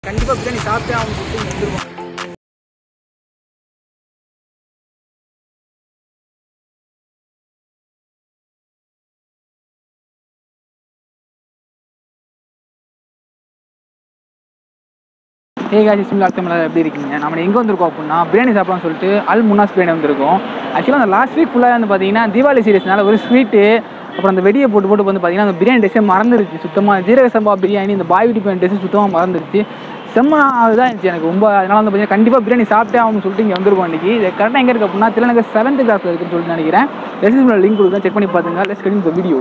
கண்டிப்பாக பிரியாணி சாப்பிட்டே அவங்க சொல்லிட்டு வந்துருவாங்க. காய்ச்சி சிம்லா தமிழ் எப்படி இருக்கீங்க? நம்ம எங்கே வந்திருக்கோம் அப்படின்னா பிரியாணி சாப்பிடலாம்னு சொல்லிட்டு அல் முன்னாஸ் பிரியாணி வந்திருக்கோம். ஆக்சுவலாக அந்த லாஸ்ட் வீக் ஃபுல்லாக வந்து பார்த்தீங்கன்னா தீபாவளி சீரியஸ்னால ஒரு ஸ்வீட்டு அப்புறம் அந்த வெடியை போட்டு வந்து பார்த்தீங்கன்னா அந்த பிரியாணி டேஸ்ட்டே மறந்துருச்சு சுத்தமாக. ஜீரக சம்பா பிரியாணி இந்த பாய் வீட்டு பிரியாணி டேஸ்ட்டு சுத்தமாக மறந்துருச்சு. செம்ம அதுதான் இருந்துச்சு எனக்கு ரொம்ப. அதனால் வந்து பார்த்தீங்கன்னா கண்டிப்பாக பிரியாணி சாப்பிட்டே ஆகணும்னு சொல்லிட்டு இங்கே வந்திருக்கோம். இன்றைக்கி இது கரெக்டாக எங்கே இருக்குது அப்படின்னா திருநகர் 7th கிளாஸில் இருக்குன்னு சொல்லிட்டு நினைக்கிறேன். டிஸ்கிரிப்ஷனில் லிங்க் கொடுக்குறேன், செக் பண்ணி பார்த்துங்க. Let's get into the video.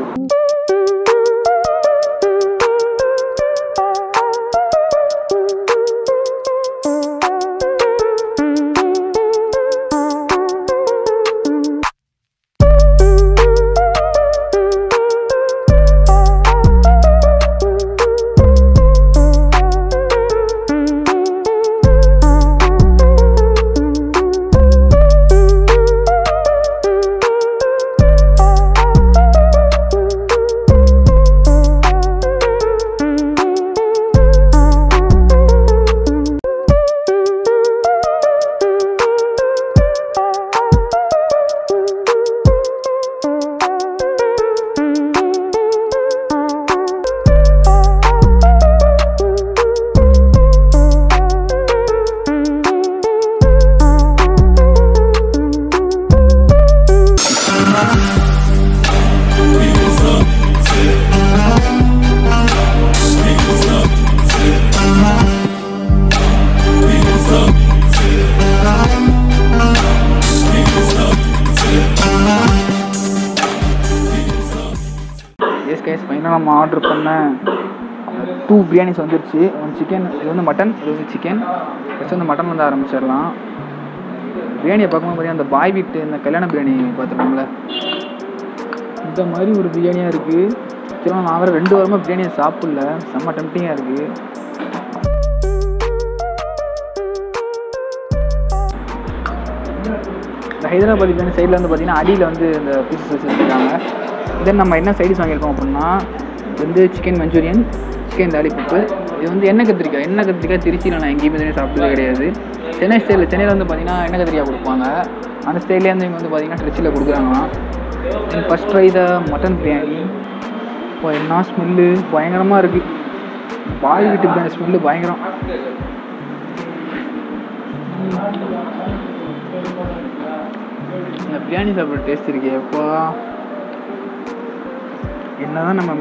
நம்ம ஆர்டர் பண்ண 2 பிரியாணிஸ் வந்துருச்சு. 1 சிக்கன், இது வந்து மட்டன், இது வந்து சிக்கன். ஃபஸ்ட்டு வந்து மட்டன் வந்து ஆரம்பிச்சிடலாம். பிரியாணியை பார்க்கும்போது பார்த்தீங்கன்னா அந்த பாய் வீட்டு இந்த கல்யாண பிரியாணி பார்த்துருக்கோம்ல இந்த மாதிரி ஒரு பிரியாணியாக இருக்குது. ஆக்சுவலாக நான் வேறு 2 வாரமாக பிரியாணியை சாப்பிடல, செம்ம டெம்ப்டிங்காக இருக்குது. இந்த ஹைதராபாத் பிரியாணி சைடில் வந்து பார்த்திங்கன்னா அடியில் வந்து இந்த பீசஸ் வச்சுருக்காங்க. தென் நம்ம என்ன சைடிஸ் வாங்கியிருக்கோம் அப்படின்னா இது வந்து சிக்கன் மஞ்சூரியன், சிக்கன் லாலிபப்பு. இது வந்து எண்ணெய் கத்திரிக்காய் திருச்சியில் நான் எங்கேயுமே சாப்பிட்டதே கிடையாது. சென்னையில் வந்து பார்த்திங்கன்னா எண்ணெய் கத்திரிக்காய் கொடுப்பாங்க. அந்த ஸ்டைல்லேருந்து இவங்க வந்து பார்த்திங்கன்னா திருச்சியில் கொடுக்குறாங்களாம். Then first try the mutton biryani. இப்போ என்ன ஸ்மெல்லு பயங்கரமாக இருக்குது. பாய் வீட்டு பிரியாணி ஸ்மெல்லு பயங்கரம். இந்த பிரியாணி சாப்பிட்ற டேஸ்ட் இருக்கே எப்போ என்ன தான் நம்ம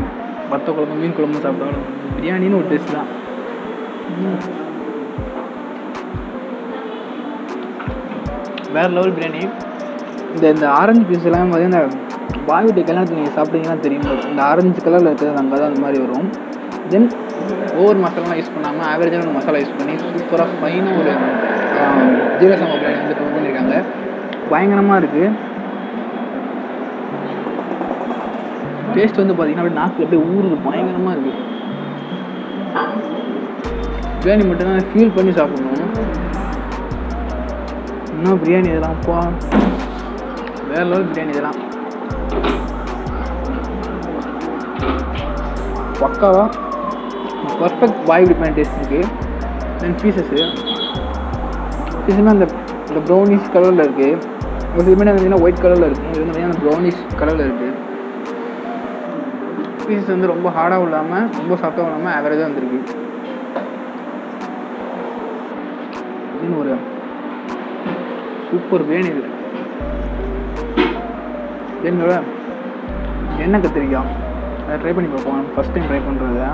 வத்த குழம்பு மீன் குழம்பு சாப்பிட்டாலும் பிரியாணின்னு ஒரு டேஸ்ட் தான். வேறு லெவல் பிரியாணி. இந்த ஆரஞ்சு பீஸ் எல்லாம் பார்த்தீங்கன்னா இந்த பாய் வீட்டு கல்யாணத்துக்கு நீங்கள் சாப்பிட்டீங்கன்னா தெரியும். இந்த ஆரஞ்சு கலரில் இருக்கிறது அங்கே தான் அந்த மாதிரி வரும். தென் ஓவர் மசாலாலாம் யூஸ் பண்ணாமல் ஆவரேஜான ஒரு மசாலா யூஸ் பண்ணி சூப்பராக ஃபைனாக ஒரு ஜீரக சம்பா பிரியாணி வந்து ப்ரிப்பேர் பண்ணியிருக்காங்க. பயங்கரமாக இருக்குது. டேஸ்ட் வந்து பார்த்தீங்கன்னா அப்படியே நாக்கில் அப்படியே ஊறுது, பயங்கரமாக இருக்குது. பிரியாணி மட்டும்தான் ஃபீல் பண்ணி சாப்பிட்ணும். இன்னும் பிரியாணி இதெல்லாம் அப்பா வேறு லெவல் பிரியாணி இதெல்லாம் பக்காவாக பர்ஃபெக்ட் பாய் பிரியாணி டேஸ்ட் இருக்குது. தென் பீசஸ்னால் அந்த ப்ரௌனிஷ் கலரில் இருக்குது. ஒரு சில பார்த்தீங்கன்னா ஒயிட் கலரில் இருக்குது. இது வந்து பார்த்தீங்கன்னா ப்ரௌனிஷ் கலரில் இருக்குது. பீசஸ் வந்து ரொம்ப ஹார்டாகவும் இல்லாமல் ரொம்ப சாஃப்டாகவும் இல்லாமல் ஆவரேஜாக வந்துருக்கு. இதுன்னு ஒரு சூப்பர் பிரியாணி இது. என்னோட எண்ணெய் கத்திரிக்காய் அதை ட்ரை பண்ணி பார்ப்போம். ஃபஸ்ட் டைம் ட்ரை பண்ணுறது.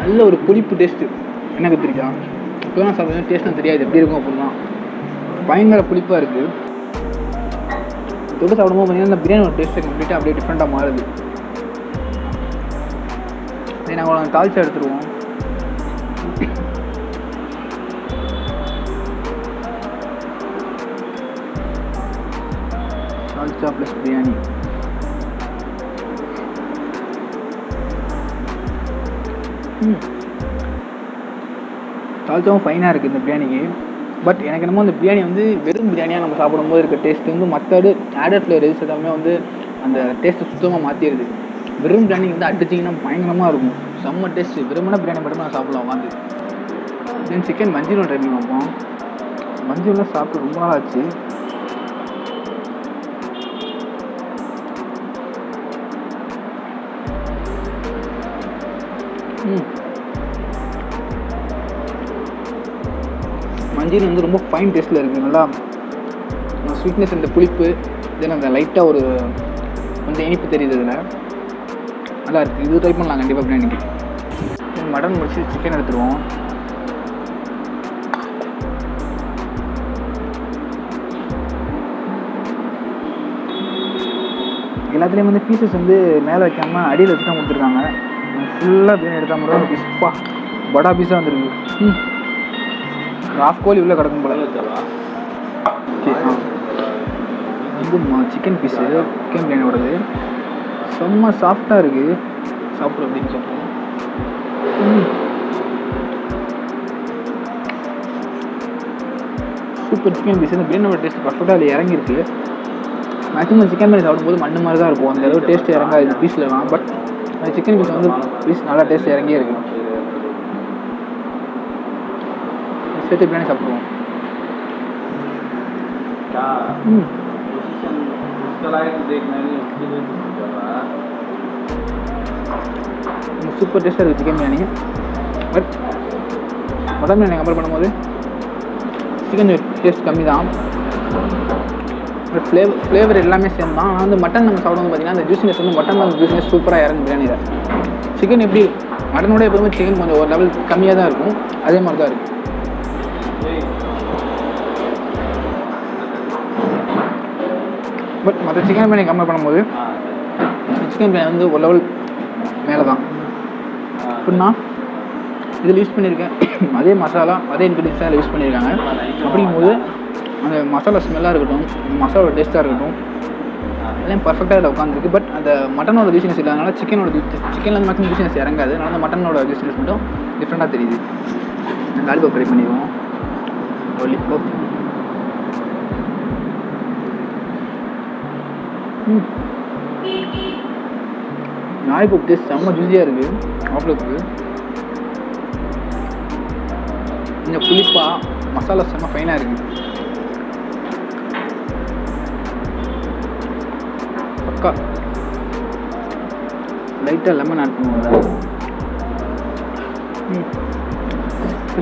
நல்ல ஒரு புளிப்பு டேஸ்ட்டு. எண்ணெய் கத்திரிக்காய் இப்போதான் சாப்பிட்றது டேஸ்ட்லாம் தெரியாது எப்படி இருக்கும் அப்படின்னா பயங்கர புளிப்பாக இருக்குது. தொட்டு சாப்பிடும்போது பார்த்தீங்கன்னா இந்த பிரியாணி ஒரு டேஸ்ட்டு கம்ப்ளீட்டாக அப்படியே டிஃப்ரெண்ட்டாக மாறுது. நாங்கள் தாளிச்சா எடுத்துருவோம். தாளிச்சா ப்ளஸ் பிரியாணி. தால்ச்சாவும் ஃபைனாக இருக்குது இந்த பிரியாணிக்கு. பட் எனக்கு என்னமோ அந்த பிரியாணி வந்து வெறும் பிரியாணியாக நம்ம சாப்பிடும்போது இருக்க டேஸ்ட் வந்து மற்றது ஆடட் ஃப்ளேவர்ஸ் எல்லாமே வந்து அந்த டேஸ்ட்டை சுத்தமாக மாற்றிடுது. வெறும் பிரியாணி வந்து அடிச்சிங்கன்னா பயங்கரமாக இருக்கும், செம்ம டேஸ்ட்டு. வெறுமனா பிரியாணி மட்டும் நான் சாப்பிடலாம் வாங்க. தென் சிக்கன் மஞ்சூரியன் ட்ரை பண்ணி பார்ப்போம். மஞ்சூரியன் சாப்பிட்டு ரொம்ப நாள் ஆச்சு. மஞ்சூரியன் வந்து ரொம்ப ஃபைன் டேஸ்ட்டில் இருக்குது. நல்லா ஸ்வீட்னஸ், இந்த புளிப்பு, தென் அந்த லைட்டாக ஒரு கொஞ்சம் இனிப்பு தெரியுது. இதில் நல்லா இருக்குது. இது ட்ரை பண்ணலாம் கண்டிப்பாக பிரியாணிக்கு. மட்டன் முடிச்சு சிக்கன் எடுத்துருவோம். எல்லாத்துலேயும் வந்து பீசஸ் வந்து மேலே வைக்காமல் அடியில் வச்சு தான் கொடுத்துருக்காங்க. ஃபுல்லாக பிரியாணி எடுத்தால் மட்டும் தான் பீஸ்ப்பா படா பீஸாக வந்துருக்கு. ஹாஃப் கோழி உள்ளே கிடக்கும் போல. வந்து சிக்கன் பீஸு, சிக்கன் பிரியாணியோடது செம்ம சாஃப்டாக இருக்குது. சாப்பிட்றோம் அப்படின்னு சொல்லுவோம். Super chicken piece. இந்த பிரியாணியோட டேஸ்ட் பர்ஃபெக்டாக அதில் இறங்கிருக்கு. மேக்ஸிமம் சிக்கன் பிரியாணி சாப்பிடும்போது மண்ணு மாதிரி தான் இருக்கும், அந்த அளவு டேஸ்ட் இறங்காது பீஸ்லலாம். பட் அந்த சிக்கன் பீஸ் வந்து பீஸ் நல்லா டேஸ்ட் இறங்கியே இருக்குது. சேர்த்து பிரியாணி சாப்பிடுவோம். சூப்பர் டேஸ்ட்டாக இருக்குது chicken biryani. But mutton biryani compare பண்ணும்போது சிக்கன் டேஸ்ட் கம்மி தான். ஃப்ளேவர் எல்லாமே சேம் தான். ஆனால் வந்து மட்டன் நம்ம சாப்பிடும்போது பார்த்தீங்கன்னா அந்த ஜூஸினஸ் வந்து மட்டன் அந்த ஜூஸினஸ் சூப்பராக இறங்கும் பிரியாணியில். சிக்கன் எப்படி மட்டனோட எப்போதுமே சிக்கன் கொஞ்சம் ஒரு லெவல் கம்மியாக தான் இருக்கும், அதே மாதிரி தான் இருக்குது. பட் மற்ற சிக்கன் பிரியாணி கம்பேர் பண்ணும்போது சிக்கன் பிரியாணி வந்து ஒரு லெவல் மேலே தான். எப்படின்னா இதில் யூஸ் பண்ணியிருக்கேன் அதே மசாலா, அதே இன்க்ரீடியன்ஸ் அதில் யூஸ் பண்ணியிருக்காங்க. அப்படிங்கும்போது அந்த மசாலா ஸ்மெல்லாக இருக்கட்டும், மசாலோட டேஸ்ட்டாக இருக்கட்டும், எல்லாம் பர்ஃபெக்டாக இதில் உட்காந்துருக்கு. பட் அந்த மட்டனோட ஜூசினஸ் இல்லாதனால சிக்கனில் வந்து மேக்ஸிமம் ஜூசினஸ் இறங்காது. அதனால அந்த மட்டனோட ஜூசினஸ் மட்டும் டிஃப்ரெண்ட்டாக தெரியுது. லாலிபாப் ட்ரை பண்ணிடுவோம். லாலிபாப் லாலிபாப் டேஸ்ட் செம்ம ஜூஸியாக இருக்குது. ஆஃப்லோக்கு கொஞ்சம் புளிப்பாக, மசாலா செம்ம ஃபைனாக இருக்குது. பக்கா லைட்டாக லெமன் ஆட் பண்ணுவாங்க.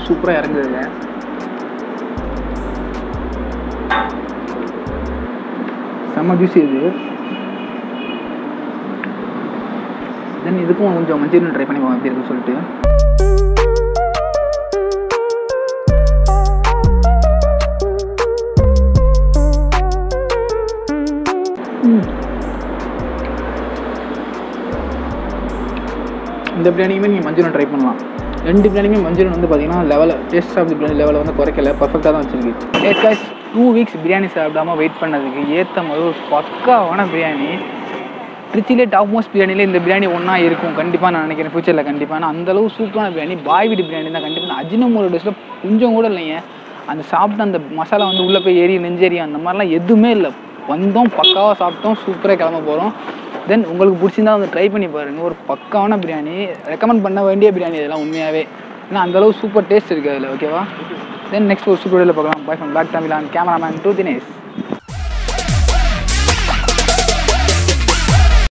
சூப்பராக இறங்குதுங்க. செம்ம ஜூஸி இது. தென் இதுக்கும் கொஞ்சம் மஞ்சூரியன் ட்ரை பண்ணி போவோம் எப்படி இருக்குன்னு சொல்லிட்டு. இந்த பிரியாணியுமே நீங்கள் மஞ்சூரியன் ட்ரை பண்ணலாம். ரெண்டு பிரியாணியுமே மஞ்சூரியன் வந்து பார்த்தீங்கன்னா லெவலில் டேஸ்ட் ஆஃப் தி பிரியாணி லெவலில் வந்து குறைக்கல, பர்ஃபெக்டாக தான் வச்சுருக்கு. கைஸ் 2 வீக்ஸ் பிரியாணி சாப்பிடாமல் வெயிட் பண்ணதுக்கு ஏற்ற மாதிரி ஒரு பக்காவான பிரியாணி. திருச்சியிலே டாப் மோஸ்ட் பிரியாணியில் இந்த பிரியாணி ஒன்றா இருக்கும் கண்டிப்பாக, நான் நினைக்கிறேன் ஃபியூச்சரில் கண்டிப்பாக. ஆனால் அந்தளவு சூப்பரான பிரியாணி பாய் வீடு பிரியாணி தான் கண்டிப்பாக. அஜினமோட்டோ டேஸ்ட்டில் கொஞ்சம் கூட இல்லைங்க. அந்த சாப்பிட்டு அந்த மசாலா வந்து உள்ளே போய் ஏறி நெஞ்சேரி அந்த மாதிரிலாம் எதுவுமே இல்லை. வந்தோம், பக்காவாக சாப்பிட்டோம், சூப்பராக கிளம்ப போகிறோம். தென் உங்களுக்கு பிடிச்சிருந்தா வந்து ட்ரை பண்ணி பாருங்கள். ஒரு பக்காவான பிரியாணி, ரெக்கமெண்ட் பண்ண வேண்டிய பிரியாணி இதெல்லாம் உண்மையாகவே. ஏன்னா அந்தளவு சூப்பர் டேஸ்ட் இருக்குது அதில். ஓகேவா? தென் நெக்ஸ்ட் ஒரு சூப்பர் வீடியோவில் பார்க்கலாம். Bye from blog Tamil and cameraman 2 Dinesh.